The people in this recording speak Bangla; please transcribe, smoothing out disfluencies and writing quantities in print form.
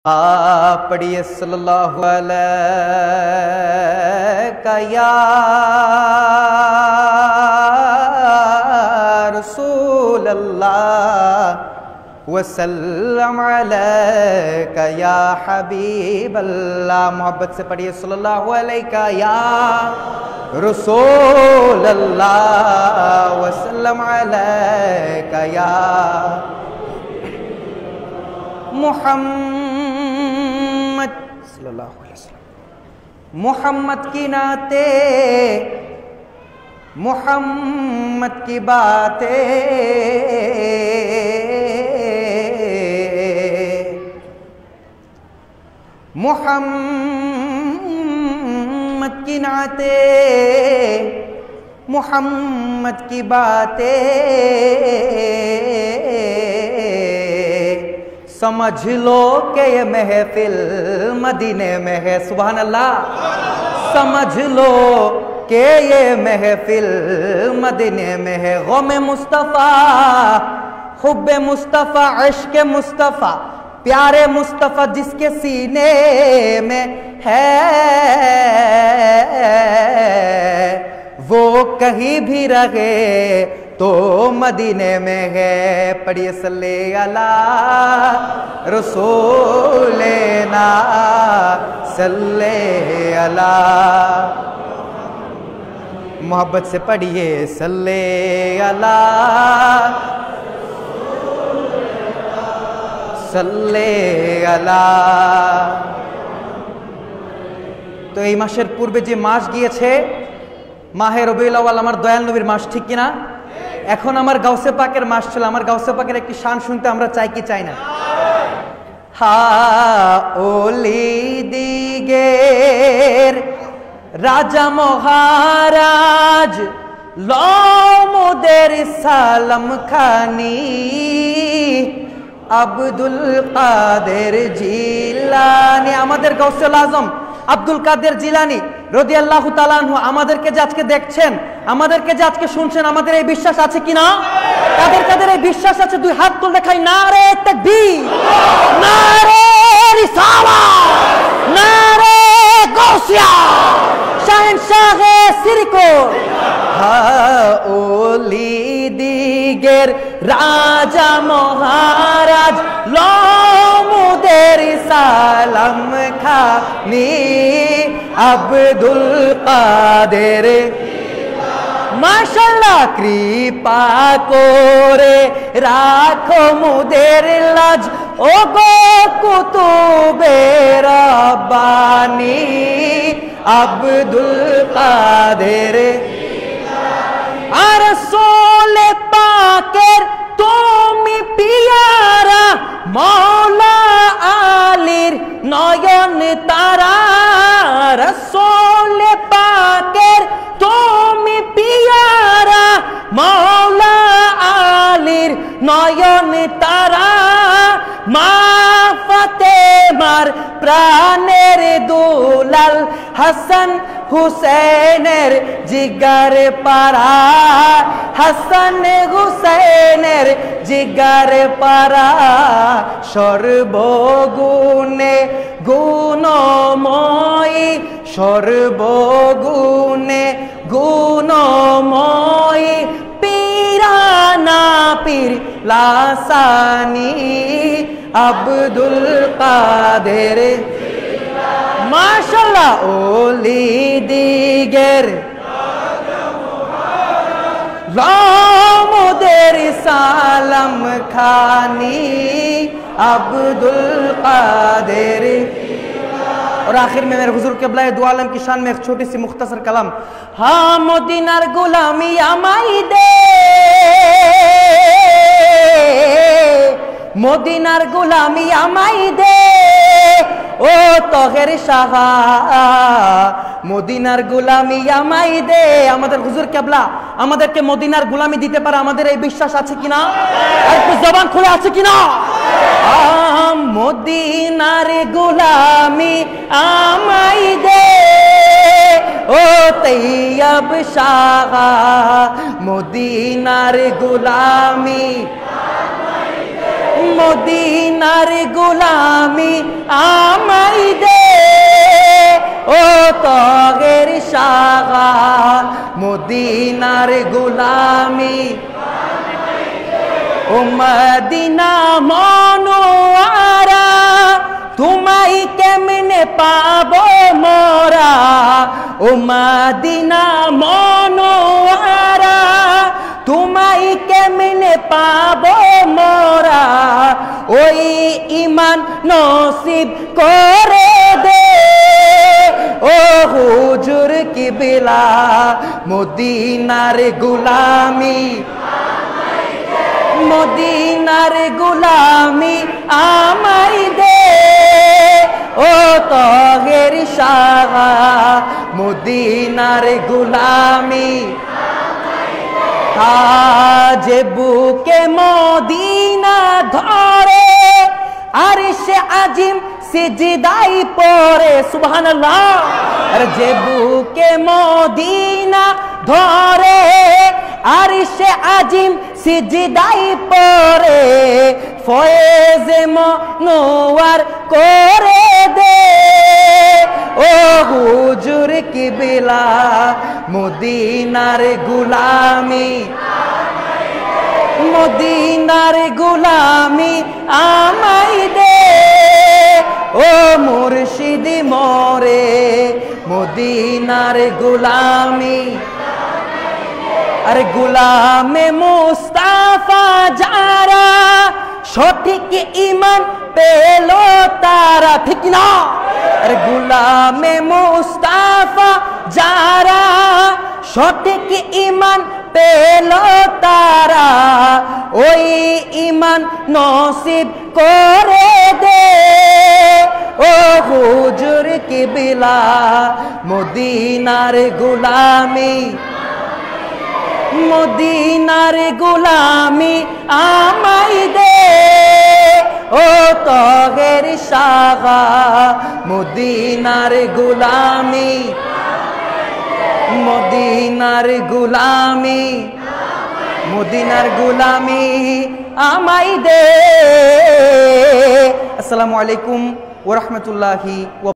आप पढ़िए सल्लल्लाहु अलैहि या रसूल अल्लाह वसल्लम अलैका या हबीब अल्लाह। मोहब्बत से पढ़िए सल्लल्लाहु अलैका या रसूल अल्लाह वसल्लम अलैका या मुहम्मद सल्लल्लाहु अलैहि वसल्लम। मुहम्मद की नाते मुहम्मद की बातें, मुहम्मद की नाते मुहम्मद की बातें, समझ लो कि ये महफिल मदीने में है। सुभान अल्लाह। समझ लो कि ये महफिल मदीने में है। गौमे मुस्तफ़ा, हुब्बे मुस्तफ़ा, इश्क़ मुस्तफ़ा, प्यारे मुस्तफ़ा जिसके सीने में है वो कहीं भी रहे तो मदीने में है। पढ़िए सल्ले अला रसूलेना सल्ले अला। मोहब्बत से पढ़िए सल्ले अला सल्ले अला। तो এই মাসের পূর্বে যে মাস গিয়েছে মাহে রবিউল আউয়াল আমার দয়াল নবীর মাস, ঠিক কিনা? এখন আমার গাউসে পাকের মাস ছিল। আমার গাউসে পাকের একটি শান শুনতে আমরা চাই কি চাই না? হা ওলি দিগের রাজা মহারাজ লমুদের সালাম খানি আব্দুল কাদের জিলানী। আমাদের গাউসুল আজম আব্দুল কাদের জিলানী রাদিয়াল্লাহু তাআলা আনহু আমাদেরকে যে আজকে দেখছেন, আমাদেরকে যে আজকে শুনছেন, আমাদের এই বিশ্বাস আছে কিনা? কাদের কাদের এই বিশ্বাস আছে? দুই হাত তুলে দেখাই। নারে তাকবীর, নারে রিসালাত, নারে গাউসিয়া, শাহেনশাহে সিরকুল। ওলি দিগের রাজা মহারাজ লমুদের সালাম খানি আব্দুল কাদের। মাশাআল্লাহ। কৃপা করে রাখো মুদের লাজ ও গো কুতুবে রব্বানি আব্দুল কাদের। আর সোলে পাকের তুমি পিয়ারা মৌলা আলীর নয়ন তারা। রসোলে পাকের তুমি পিয়ারা মৌলা আলীর নয়ন তারা। মা ফাতেমার প্রাণের দুলাল হাসান হুসেনের জিগার পারা, হাসান হুসেনের জিগার পারা। সর্বগুণে গুণময়ী, সর্বগুণে গুণময়ী পীরানা পীর লাসানি আব্দুল কাদের। মাশাআল্লাহ। ওলি দিগের লমুদের সালাম খানি अब्दुल कादिर। और आखिर में मेरे हुजूर क़िबला दो आलम की शान में एक छोटी सी मुख्तसर कलाम। हाँ मदीनार गुलामी আমায় দে, মদিনার গুলামি আমায় দে ও তহের শাহ, মদিনার গুলামি আমায় দে। আমাদের হুজুর কেবলা আমাদেরকে মদিনার গুলামি দিতে পারে, আমাদের এই বিশ্বাস আছে কিনা? একটু জবান খুলে আছে কিনা? মদিনার গুলামি আমায় দে ও তৈয়ব শাহ, মদিনার গুলামি মদিনার গোলামি আমায় দে ও তগের সাগার মদিনার গোলামি ও মদিনা মনোয়ারা তোমায় কেমনে পাবো মোরা ও মদিনা মনোয়ারা তোমায় কেমনে পাবো মোরা ওই ঈমান নসিব করে দে ও হুজুর কিবলা মদিনার গোলামি মদিনার গোলামি আমায় দে ও তগের সাগা মদিনার গোলামি আজ বুকে মদিনা ধরে আরশে আজিম সিজদাই পড়ে সুবহানাল্লাহ আর যে বুকে মদিনা ধরে আরশে আজিম সিজদাই পড়ে ফয়েজে মনোয়ার করে দে ও হুজুর কিবলা মদিনার গোলামি মদিনার গোলামি আমায় দে ও মুর্শিদ মোরে মদিনার গোলামি আরে গোলামে মুস্তাফা যারা সঠিক ঈমান পেল তারা ঠিক না আরে গোলামে মুস্তাফা যারা সঠিক ঈমান পেল তারা ওই ঈমান নসিব করে দে ও হুজুর কিবলা মদিনার গোলামি মদিনার গোলামি আমায় দে ও তগের সাগা মদিনার গোলামি মদিনার গোলামি মদিনার গোলামি আমায় দে। আসসালামু আলাইকুম ওয়া রাহমাতুল্লাহি ওয়া